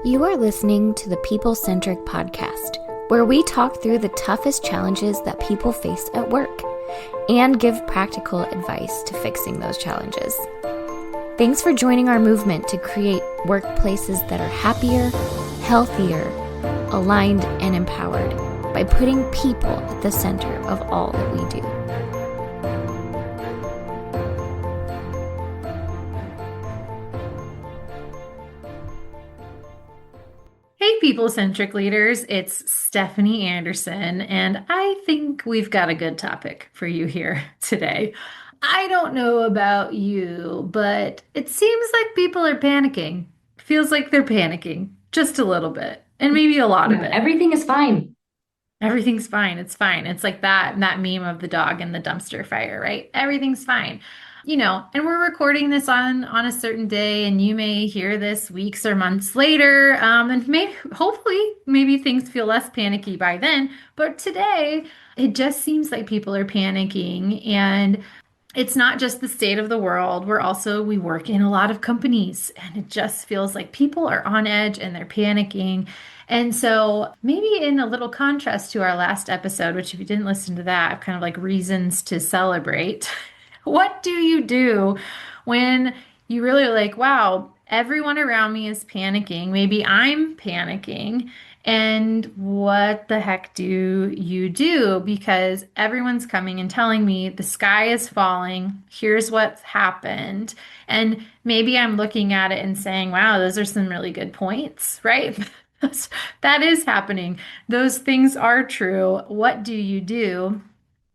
You are listening to the People Centric Podcast, where we talk through the toughest challenges that people face at work and give practical advice to fixing those challenges. Thanks for joining our movement to create workplaces that are happier, healthier, aligned, and empowered by putting people at the center of all that we do. Hey, people-centric leaders, it's Stephanie Anderson, and I think we've got a good topic for you here today. I don't know about you, but it seems like people are panicking. Feels like they're panicking just a little bit, and maybe a lot of it. Everything is fine. Everything's fine. It's fine. It's like that meme of the dog in the dumpster fire, right? Everything's fine. And we're recording this on a certain day, and you may hear this weeks or months later. And hopefully, maybe things feel less panicky by then. But today, it just seems like people are panicking, and it's not just the state of the world. We work in a lot of companies, and it just feels like people are on edge and they're panicking. And so maybe in a little contrast to our last episode, which if you didn't listen to that, kind of like reasons to celebrate. What do you do when you really are like, wow, everyone around me is panicking? Maybe I'm panicking. And what the heck do you do? Because everyone's coming and telling me the sky is falling. Here's what's happened. And maybe I'm looking at it and saying, wow, those are some really good points, right? That is happening. Those things are true. What do you do?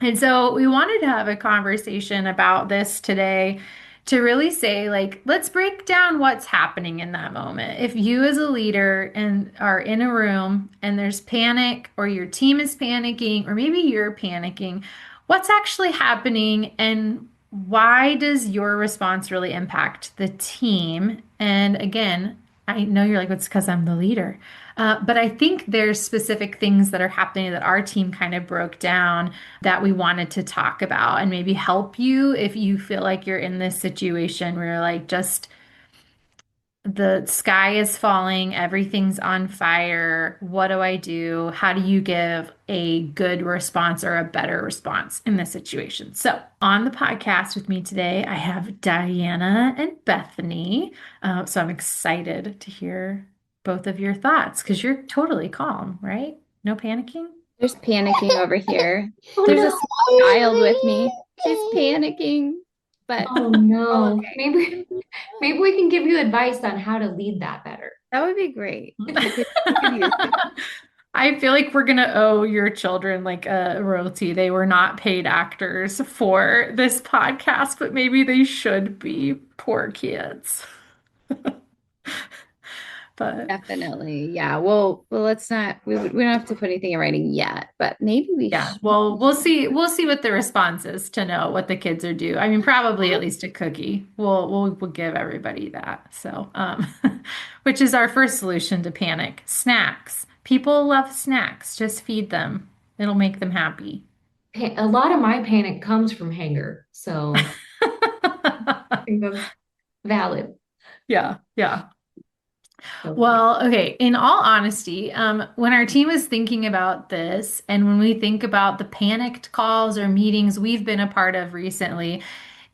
And so we wanted to have a conversation about this today to really say, like, let's break down what's happening in that moment. If you as a leader and are in a room and there's panic or your team is panicking or maybe you're panicking, what's actually happening and why does your response really impact the team? And again, I know you're like, it's because I'm the leader. But I think there's specific things that are happening that our team kind of broke down that we wanted to talk about and maybe help you if you feel like you're in this situation where you're like, just the sky is falling, everything's on fire. What do I do? How do you give a good response or a better response in this situation? So, on the podcast with me today, I have Diana and Bethany. So, I'm excited to hear both of your thoughts because you're totally calm, right? No panicking? There's panicking over here. Oh There's no. a small child with me. She's panicking, but Oh no. okay. Maybe we can give you advice on how to lead that better. That would be great. I could use it. I feel like we're gonna owe your children like a royalty. They were not paid actors for this podcast, but maybe they should be. Poor kids. But Definitely. Yeah. Well, let's not, we don't have to put anything in writing yet, but maybe we yeah, should. well, we'll see. We'll see what the response is to know what the kids are due. I mean, probably at least a cookie. We'll give everybody that. So, which is our first solution to panic. Snacks. People love snacks. Just feed them. It'll make them happy. A lot of my panic comes from hanger, so I think that's valid. Yeah, yeah. So, Well, okay. In all honesty, when our team is thinking about this, and when we think about the panicked calls or meetings we've been a part of recently,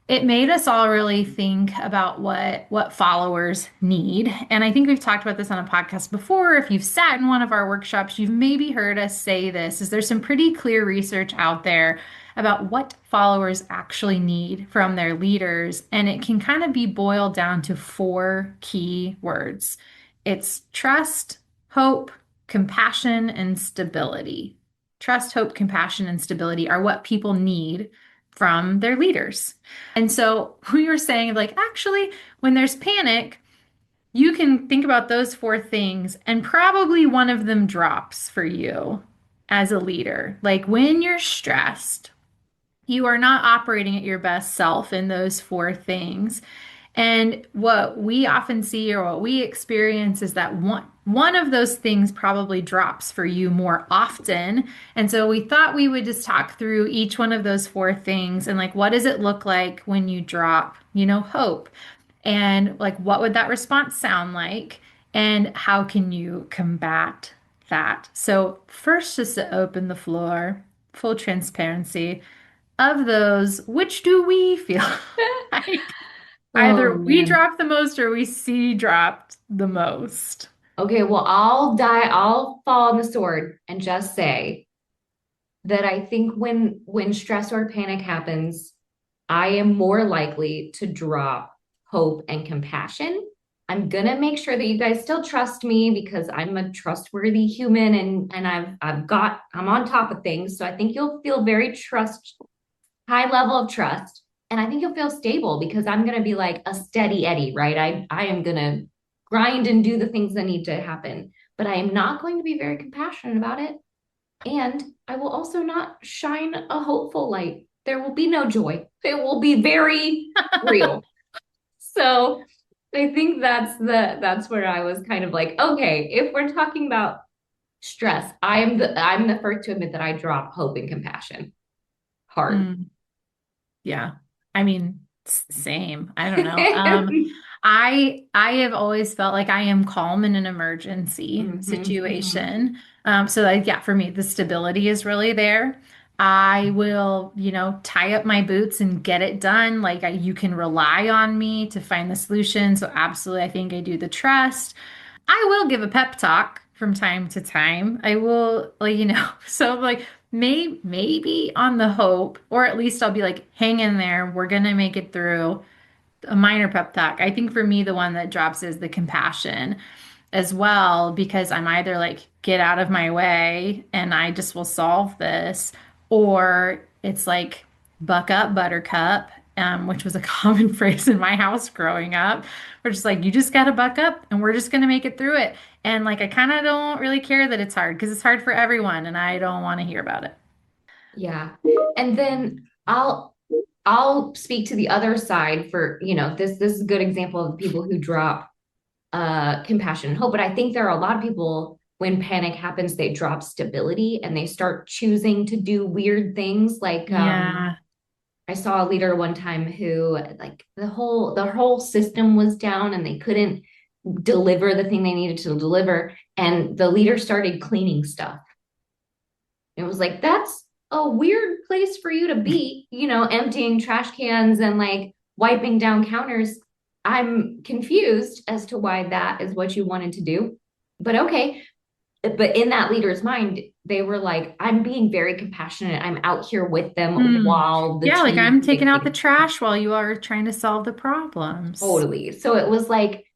it made us all really think about what followers need. And I think we've talked about this on a podcast before. If you've sat in one of our workshops, you've maybe heard us say this, is there's some pretty clear research out there about what followers actually need from their leaders. And it can kind of be boiled down to four key words. It's trust, hope, compassion, and stability. Trust, hope, compassion, and stability are what people need from their leaders. And so we were saying, like, actually, when there's panic, you can think about those four things, and probably one of them drops for you as a leader. Like when you're stressed, you are not operating at your best self in those four things. And what we often see or what we experience is that one of those things probably drops for you more often. And so we thought we would just talk through each one of those four things and like what does it look like when you drop, hope? And like what would that response sound like? And how can you combat that? So, first, just to open the floor, full transparency of those, which do we feel like Oh either we man. dropped the most or we see dropped the most? Okay, well, I'll fall on the sword and just say that I think when stress or panic happens, I am more likely to drop hope and compassion. I'm gonna make sure that you guys still trust me because I'm a trustworthy human and I'm on top of things. So I think you'll feel very high level of trust. And I think you'll feel stable because I'm gonna be like a steady Eddie, right? I am gonna grind and do the things that need to happen, but I am not going to be very compassionate about it. And I will also not shine a hopeful light. There will be no joy. It will be very real. So I think that's where I was kind of like, okay, if we're talking about stress, I'm the first to admit that I drop hope and compassion hard. Mm, yeah. I mean, same. I don't know. I have always felt like I am calm in an emergency Mhm, mhm. situation. So like yeah, for me, the stability is really there. I will, tie up my boots and get it done. Like you can rely on me to find the solution. So absolutely, I think I do the trust. I will give a pep talk from time to time. I will, like, so like maybe on the hope, or at least I'll be like, hang in there. We're gonna make it through a minor pep talk. I think for me, the one that drops is the compassion as well, because I'm either like, get out of my way and I just will solve this, or it's like, buck up, buttercup, which was a common phrase in my house growing up. We're just like, you just got to buck up and we're just going to make it through it. And like, I kind of don't really care that it's hard because it's hard for everyone and I don't want to hear about it. Yeah. And then I'll speak to the other side for, this is a good example of the people who drop compassion and hope. But I think there are a lot of people when panic happens, they drop stability and they start choosing to do weird things. Like Yeah. I saw a leader one time who like the whole system was down and they couldn't deliver the thing they needed to deliver. And the leader started cleaning stuff. It was like, that's a weird place for you to be, emptying trash cans and like wiping down counters. I'm confused as to why that is what you wanted to do. But okay. But in that leader's mind, they were like, I'm being very compassionate. I'm out here with them Mm. while the Yeah, like team I'm is taking out the fixing stuff. trash while you are trying to solve the problems. Totally. So it was like,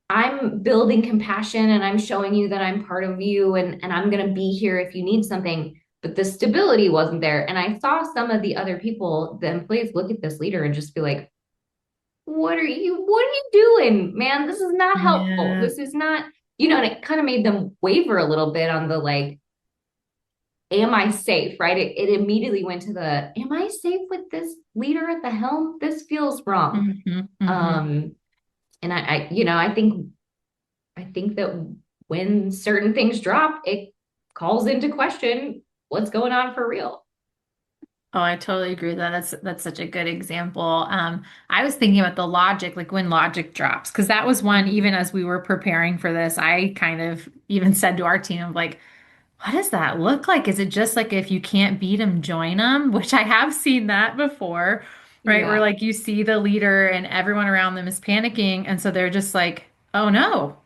I'm building compassion and I'm showing you that I'm part of you and I'm going to be here if you need something. But the stability wasn't there. And I saw some of the other people, the employees, look at this leader and just be like, what are you doing, man? This is not helpful. Yeah. This is not, and it kind of made them waver a little bit on the like, am I safe? Right. It immediately went to am I safe with this leader at the helm? This feels wrong. Hmm. Hmm. Um, and I think that when certain things drop, it calls into question what's going on for real. Oh, I totally agree with that. That's such a good example. I was thinking about the logic, like when logic drops, because that was one, even as we were preparing for this, I kind of even said to our team, of like, what does that look like? Is it just like if you can't beat them, join them? Which I have seen that before, right? Where Yeah. like you see the leader and everyone around them is panicking, and so they're just like, oh no.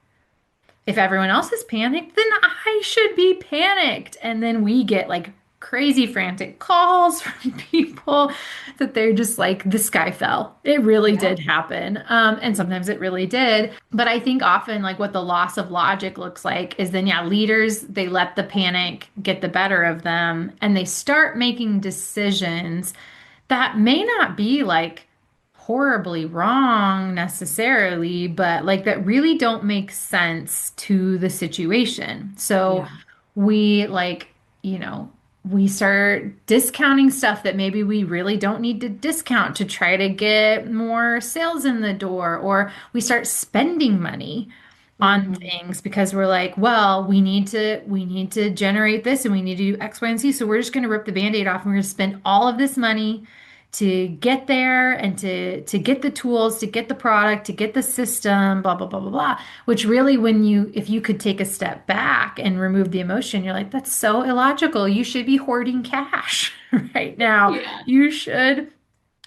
If everyone else is panicked, then I should be panicked. And then we get like crazy frantic calls from people that they're just like, the sky fell. It really Yeah. did happen. And sometimes it really did. But I think often, like, what the loss of logic looks like is then, yeah, leaders, they let the panic get the better of them and they start making decisions that may not be like horribly wrong necessarily, but like that really don't make sense to the situation. So Yeah. we like, you know, we start discounting stuff that maybe we really don't need to discount to try to get more sales in the door, or we start spending money on Hmm. things because we're like, well, we need to generate this and we need to do X, Y, and Z. So we're just going to rip the Band-Aid off and we're going to spend all of this money to get there and to get the tools, to get the product, to get the system, blah, blah, blah, blah, blah. Which really, if you could take a step back and remove the emotion, you're like, that's so illogical. You should be hoarding cash right now. Yeah. You should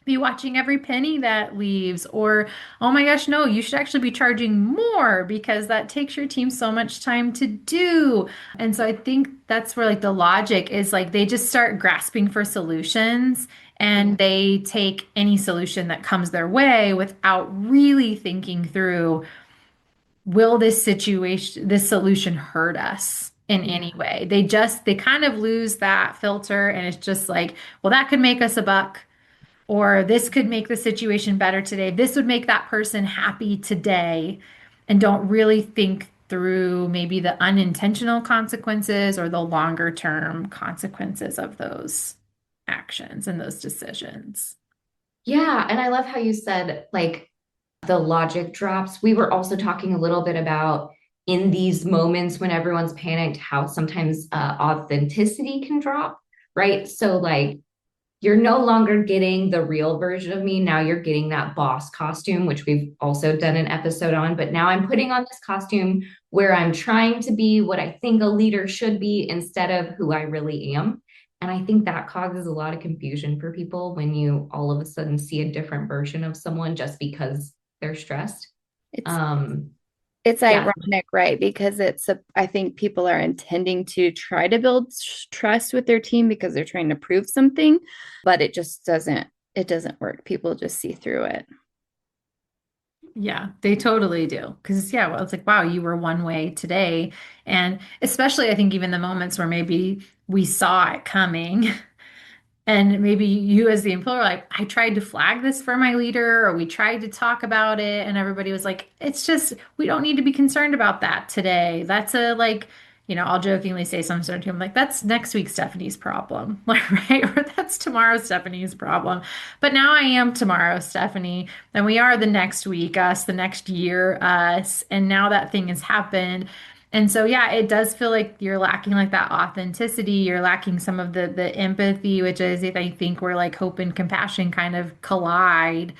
be watching every penny that leaves, or oh my gosh, no, you should actually be charging more because that takes your team so much time to do. And so I think that's where like the logic is, like they just start grasping for solutions and they take any solution that comes their way without really thinking through, will this solution hurt us in any way? They kind of lose that filter, and it's just like, well, that could make us a buck, or this could make the situation better today. This would make that person happy today, and don't really think through maybe the unintentional consequences or the longer term consequences of those actions and those decisions. Yeah, and I love how you said like the logic drops. We were also talking a little bit about in these moments when everyone's panicked, how sometimes authenticity can drop, right? So like you're no longer getting the real version of me. Now you're getting that boss costume, which we've also done an episode on. But now I'm putting on this costume where I'm trying to be what I think a leader should be instead of who I really am. And I think that causes a lot of confusion for people when you all of a sudden see a different version of someone just because they're stressed. It's Um, it's yeah, ironic, right? Because I think people are intending to try to build trust with their team because they're trying to prove something, but it doesn't work. People just see through it. Yeah, they totally do. Because, yeah, well, it's like, wow, you were one way today. And especially, I think, even the moments where maybe we saw it coming. And maybe you as the employer, like, I tried to flag this for my leader, or we tried to talk about it, and everybody was like, it's just, we don't need to be concerned about that today. That's a like, I'll jokingly say something to him like, that's next week Stephanie's problem, like, right? Or that's tomorrow Stephanie's problem. But now I am tomorrow Stephanie, and we are the next week us, the next year us, and now that thing has happened. And so, yeah, it does feel like you're lacking like that authenticity. You're lacking some of the empathy, which is, if I think where like hope and compassion kind of collide,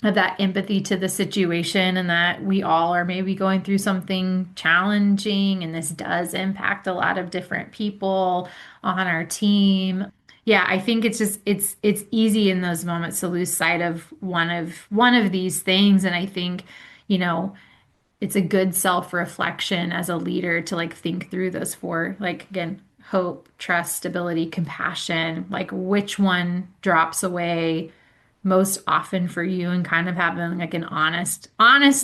of that empathy to the situation, and that we all are maybe going through something challenging, and this does impact a lot of different people on our team. Yeah, I think it's easy in those moments to lose sight of one of these things, and I think, you know it's a good self-reflection as a leader to like think through those four, like again, hope, trust, stability, compassion, like which one drops away most often for you, and kind of having like an honest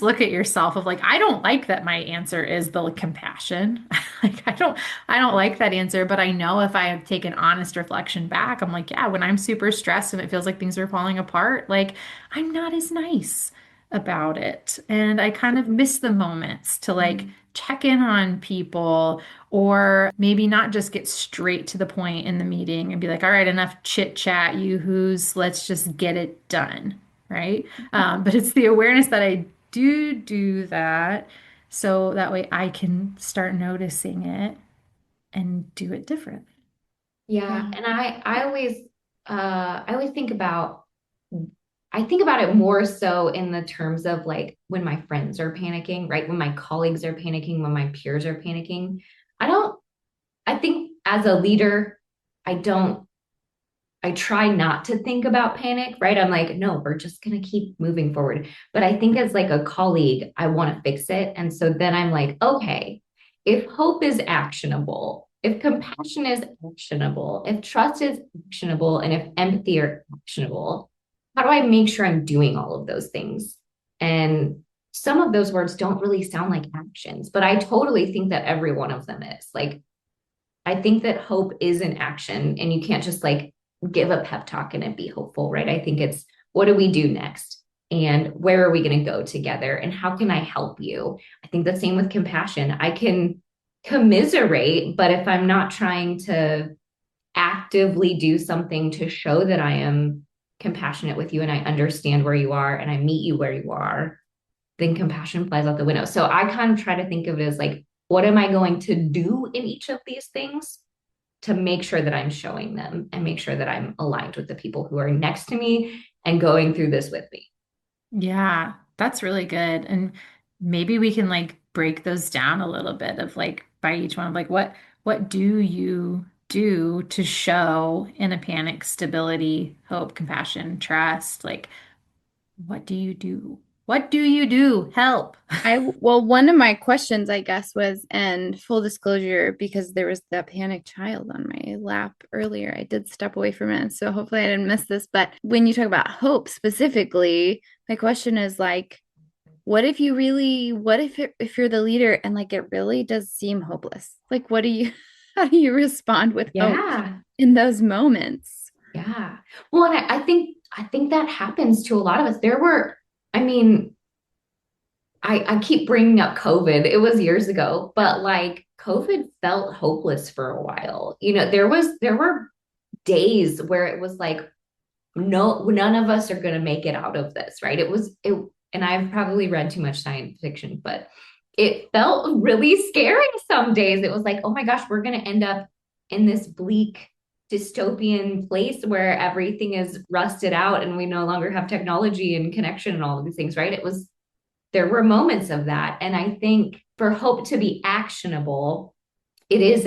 look at yourself of like, I don't like that my answer is the compassion. Like I don't like that answer, but I know if I take an honest reflection back, I'm like, yeah, when I'm super stressed and it feels like things are falling apart, like I'm not as nice about it. And I kind of miss the moments to like check in on people, or maybe not just get straight to the point in the meeting and be like, all right, enough chit chat, you who's, let's just get it done. Right. But it's the awareness that I do that. So that way I can start noticing it and do it differently. yeah. And I always I think about it more so in the terms of like when my friends are panicking, right? When my colleagues are panicking, when my peers are panicking. I don't, I think as a leader, I don't, I try not to think about panic, right? I'm like, no, we're just going to keep moving forward. But I think as like a colleague, I want to fix it. And so then I'm like, okay, if hope is actionable, if compassion is actionable, if trust is actionable, and if empathy are actionable, how do I make sure I'm doing all of those things? And some of those words don't really sound like actions, but I totally think that every one of them is. Like, I think that hope is an action, and you can't just like give a pep talk and it be hopeful, right? I think it's what do we do next? And where are we going to go together? And how can I help you? I think the same with compassion. I can commiserate, but if I'm not trying to actively do something to show that I am compassionate with you and I understand where you are and I meet you where you are, then compassion flies out the window. So I kind of try to think of it as like, what am I going to do in each of these things? to make sure that I'm showing them and make sure that I'm aligned with the people who are next to me and going through this with me. Yeah, that's really good. And maybe we can like break those down a little bit of like by each one of like what do you do to show in a panic stability, hope, compassion, trust? Like what do you do? What do you do? Help. Well, one of my questions, I guess, was, and full disclosure, because there was that panic child on my lap earlier, I did step away from it. So hopefully I didn't miss this. But when you talk about hope specifically, my question is like, what if you really, what if you're the leader and like it really does seem hopeless? Like, what do you, how do you respond with hope Yeah. in those moments? Yeah. Well, and I think that happens to a lot of us. I mean, I keep bringing up COVID. It was years ago, but like COVID felt hopeless for a while. There were days where it was like, no, none of us are going to make it out of this, right? And I've probably read too much science fiction, but it felt really scary some days. It was like, oh my gosh, we're going to end up in this bleak dystopian place where everything is rusted out and we no longer have technology and connection and all of these things, right? There were moments of that. And I think for hope to be actionable, it is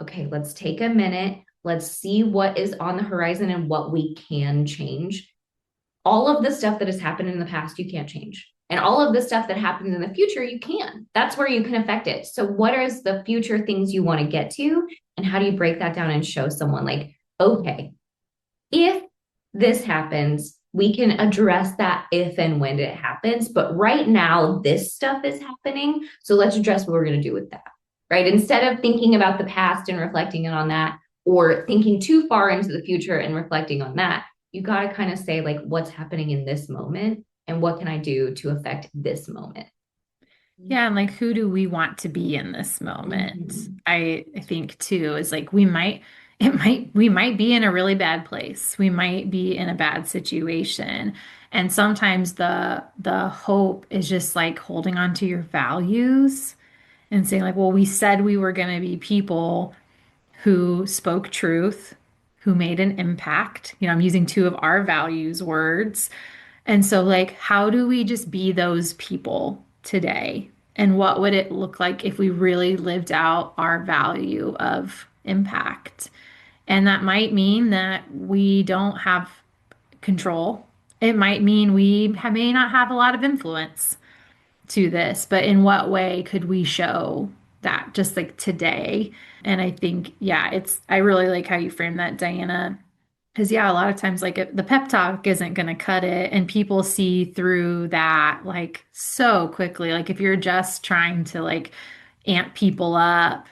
okay, let's take a minute. Let's see what is on the horizon and what we can change. All of the stuff that has happened in the past, you can't change. And all of the stuff that happens in the future, you can. That's where you can affect it. So, what are the future things you want to get to? And how do you break that down and show someone, like, okay, if this happens, we can address that if and when it happens. But right now, this stuff is happening. So let's address what we're going to do with that, right? Instead of thinking about the past and reflecting on that, or thinking too far into the future and reflecting on that, you got to kind of say, like, what's happening in this moment and what can I do to affect this moment? Yeah, and like who do we want to be in this moment? Mhm. I think too is like we might be in a really bad place. We might be in a bad situation. And sometimes the hope is just like holding on to your values and saying like, well, we said we were going to be people who spoke truth, who made an impact. I'm using two of our values words. And so, like, how do we just be those people today? And what would it look like if we really lived out our value of impact? And that might mean that we don't have control. It might mean may not have a lot of influence to this, but in what way could we show that just like today? And I think, yeah, I really like how you frame that, Diana. Because, yeah, a lot of times, like, the pep talk isn't going to cut it, and people see through that like so quickly. Like, if you're just trying to like amp people up,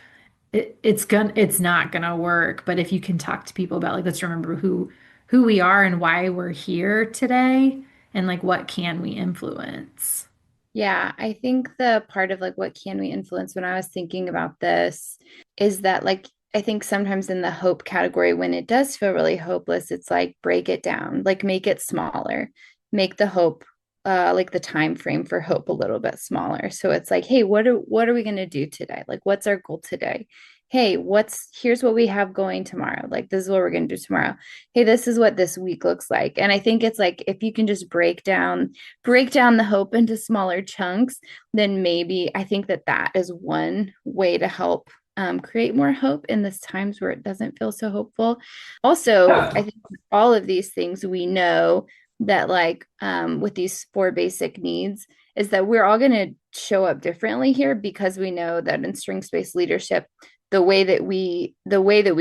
it's not gonna work. But if you can talk to people about like, let's remember who we are and why we're here today, and like what can we influence. Yeah, I think the part of like what can we influence when I was thinking about this is that like I think sometimes in the hope category when it does feel really hopeless, it's like break it down, like make it smaller, make the hope like the time frame for hope a little bit smaller. So it's like, hey, what are we going to do today? Like what's our goal today? Hey, here's what we have going tomorrow. Like this is what we're going to do tomorrow. Hey, this is what this week looks like. And I think it's like if you can just break down the hope into smaller chunks, then maybe I think that is one way to help create more hope in this times where it doesn't feel so hopeful. Also, I think all of these things we know that like with these four basic needs is that we're all going to show up differently here because we know that in strengths-based leadership, the way that we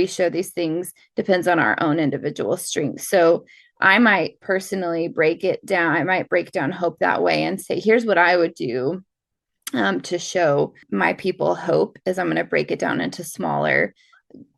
show these things depends on our own individual strengths. So I might personally break it down. I might break down hope that way and say, here's what I would do to show my people hope is I'm going to break it down into smaller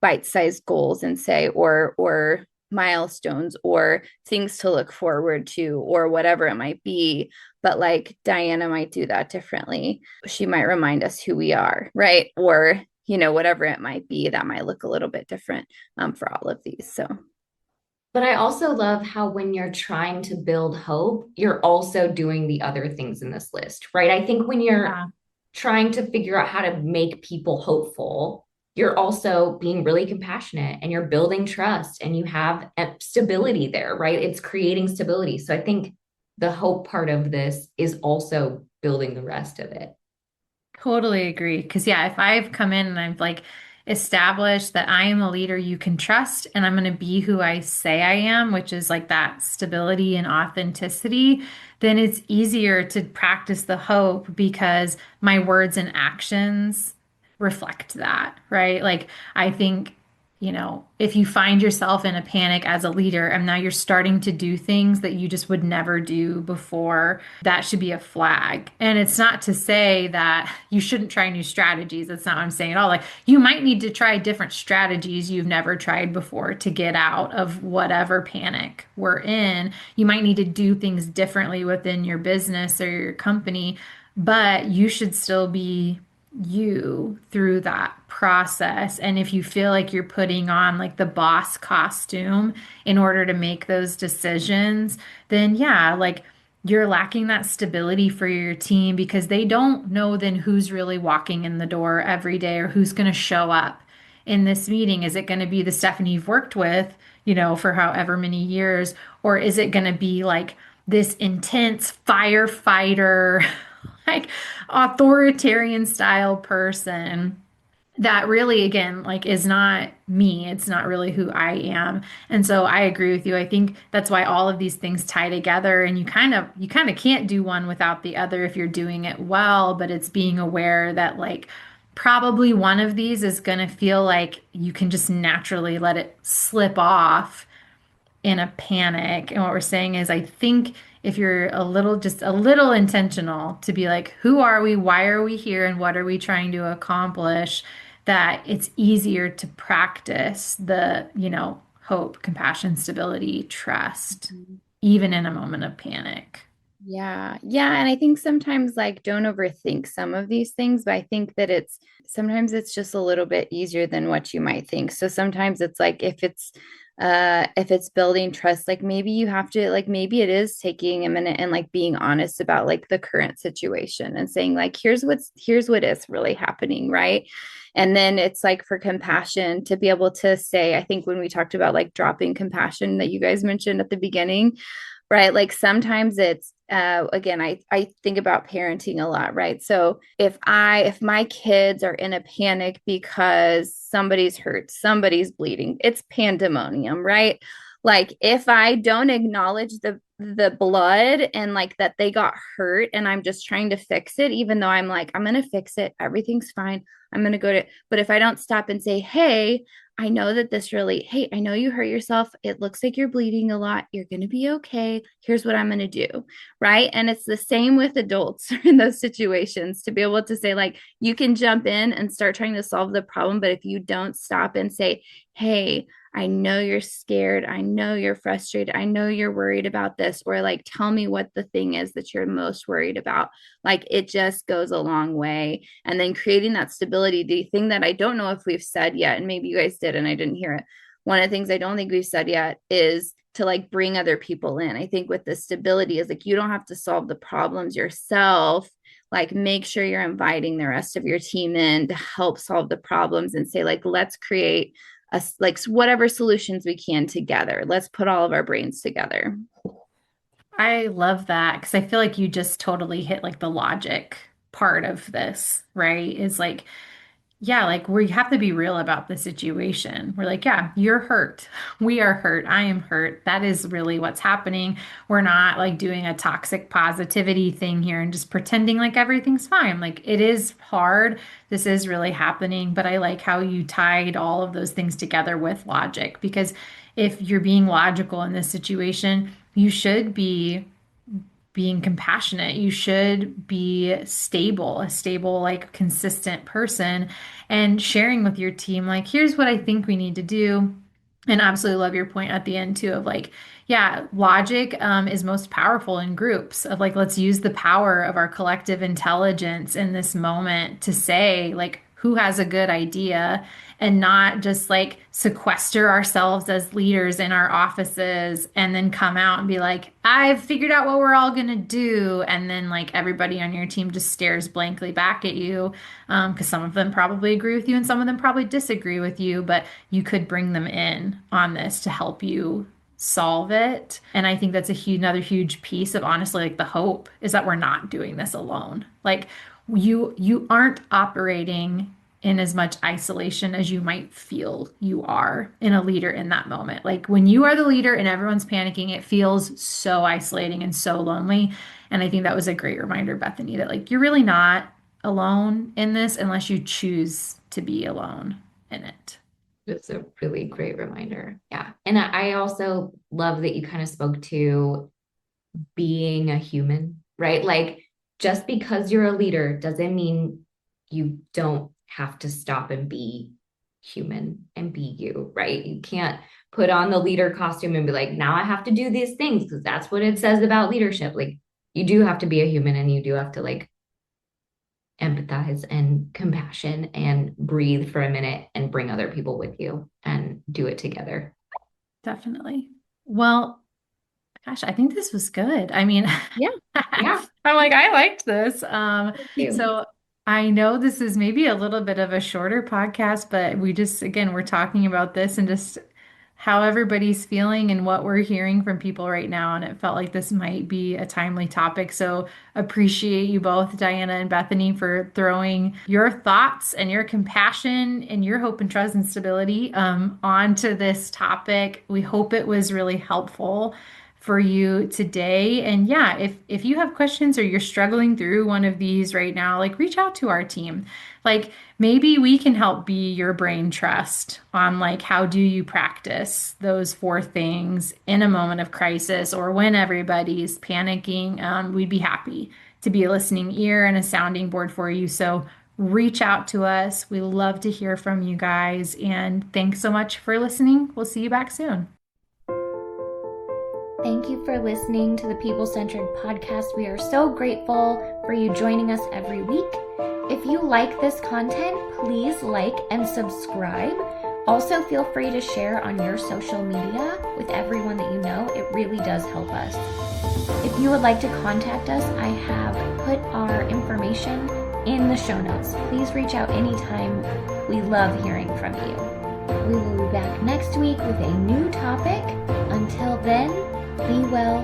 bite-sized goals and say, or milestones or things to look forward to or whatever it might be. But like Diana might do that differently. She might remind us who we are, right? Or, whatever it might be that might look a little bit different for all of these. So But I also love how when you're trying to build hope, you're also doing the other things in this list, right? I think when you're Yeah. trying to figure out how to make people hopeful, you're also being really compassionate and you're building trust and you have stability there, right? It's creating stability. So I think the hope part of this is also building the rest of it. Totally agree. Because, yeah, if I've come in and I've like established that I am a leader you can trust and I'm going to be who I say I am, which is like that stability and authenticity, then it's easier to practice the hope because my words and actions reflect that, right? Like, I think, if you find yourself in a panic as a leader and now you're starting to do things that you just would never do before, that should be a flag. And it's not to say that you shouldn't try new strategies. That's not what I'm saying at all. Like, you might need to try different strategies you've never tried before to get out of whatever panic we're in. You might need to do things differently within your business or your company, but you should still be you through that process. And if you feel like you're putting on like the boss costume in order to make those decisions, then yeah, like you're lacking that stability for your team because they don't know then who's really walking in the door every day or who's going to show up in this meeting. Is it going to be the Stephanie you've worked with, for however many years, or is it going to be like this intense firefighter, like authoritarian style person that really, again, like is not me. It's not really who I am. And so I agree with you. I think that's why all of these things tie together and you kind of can't do one without the other if you're doing it well, but it's being aware that like probably one of these is going to feel like you can just naturally let it slip off in a panic. And what we're saying is, I think if you're just a little intentional to be like, who are we? Why are we here? And what are we trying to accomplish? That it's easier to practice the, hope, compassion, stability, trust, even in a moment of panic. Yeah. Yeah. And I think sometimes like don't overthink some of these things, but I think that sometimes it's just a little bit easier than what you might think. So sometimes it's like if it's building trust, like maybe you have to like maybe it is taking a minute and like being honest about like the current situation and saying like here's what is really happening, right? And then it's like for compassion to be able to say, I think when we talked about like dropping compassion that you guys mentioned at the beginning, right? Like sometimes it's again, I think about parenting a lot, right? So if my kids are in a panic because somebody's hurt, somebody's bleeding, it's pandemonium, right? Like if I don't acknowledge the blood and like that they got hurt and I'm just trying to fix it, even though I'm like, I'm gonna fix it, everything's fine. I'm gonna but if I don't stop and say, hey, I know that hey, I know you hurt yourself. It looks like you're bleeding a lot. You're going to be okay. Here's what I'm going to do. Right. And it's the same with adults in those situations to be able to say, like, you can jump in and start trying to solve the problem. But if you don't stop and say, hey, I know you're scared. I know you're frustrated. I know you're worried about this, or like, tell me what the thing is that you're most worried about. Like, it just goes a long way. And then creating that stability, the thing that I don't know if we've said yet, and maybe you guys did and I didn't hear it. One of the things I don't think we've said yet is to like bring other people in. I think with the stability is like, you don't have to solve the problems yourself. Like make sure you're inviting the rest of your team in to help solve the problems and say like, let's create like whatever solutions we can together. Let's put all of our brains together. I love that because I feel like you just totally hit like the logic part of this, right? Is like, yeah, like we have to be real about the situation. We're like, yeah, you're hurt. We are hurt. I am hurt. That is really what's happening. We're not like doing a toxic positivity thing here and just pretending like everything's fine. Like it is hard. This is really happening. But I like how you tied all of those things together with logic because if you're being logical in this situation, you should be being compassionate. You should be a stable, like consistent person and sharing with your team, like, here's what I think we need to do. And absolutely love your point at the end too of like, yeah, logic is most powerful in groups of like, let's use the power of our collective intelligence in this moment to say like, who has a good idea and not just like sequester ourselves as leaders in our offices and then come out and be like, I've figured out what we're all going to do. And then like everybody on your team just stares blankly back at you, because some of them probably agree with you and some of them probably disagree with you, but you could bring them in on this to help you solve it. And I think that's another huge piece of honestly like the hope is that we're not doing this alone. Like you aren't operating in as much isolation as you might feel you are in a leader in that moment. Like when you are the leader and everyone's panicking, it feels so isolating and so lonely. And I think that was a great reminder, Bethany, that like you're really not alone in this unless you choose to be alone in it. It's a really great reminder. Yeah. And I also love that you kind of spoke to being a human, right? Like just because you're a leader doesn't mean you don't have to stop and be human and be you, right? You can't put on the leader costume and be like, now I have to do these things because that's what it says about leadership. Like you do have to be a human and you do have to like empathize and compassion and breathe for a minute and bring other people with you and do it together. Definitely. Well, gosh, I think this was good. I mean, Yeah. Yeah. I'm like, I liked this. you. So I know this is maybe a little bit of a shorter podcast, but again, we're talking about this and just how everybody's feeling and what we're hearing from people right now. And it felt like this might be a timely topic. So appreciate you both, Diana and Bethany, for throwing your thoughts and your compassion and your hope and trust and stability onto this topic. We hope it was really helpful for you today. And yeah, if you have questions or you're struggling through one of these right now, like reach out to our team. Like maybe we can help be your brain trust on like how do you practice those 4 things in a moment of crisis or when everybody's panicking. We'd be happy to be a listening ear and a sounding board for you. So reach out to us. We love to hear from you guys. And thanks so much for listening. We'll see you back soon. Thank you for listening to the People Centric Podcast. We are so grateful for you joining us every week. If you like this content, please like and subscribe. Also, feel free to share on your social media with everyone that you know. It really does help us. If you would like to contact us, I have put our information in the show notes. Please reach out anytime. We love hearing from you. We will be back next week with a new topic. Until then, be well,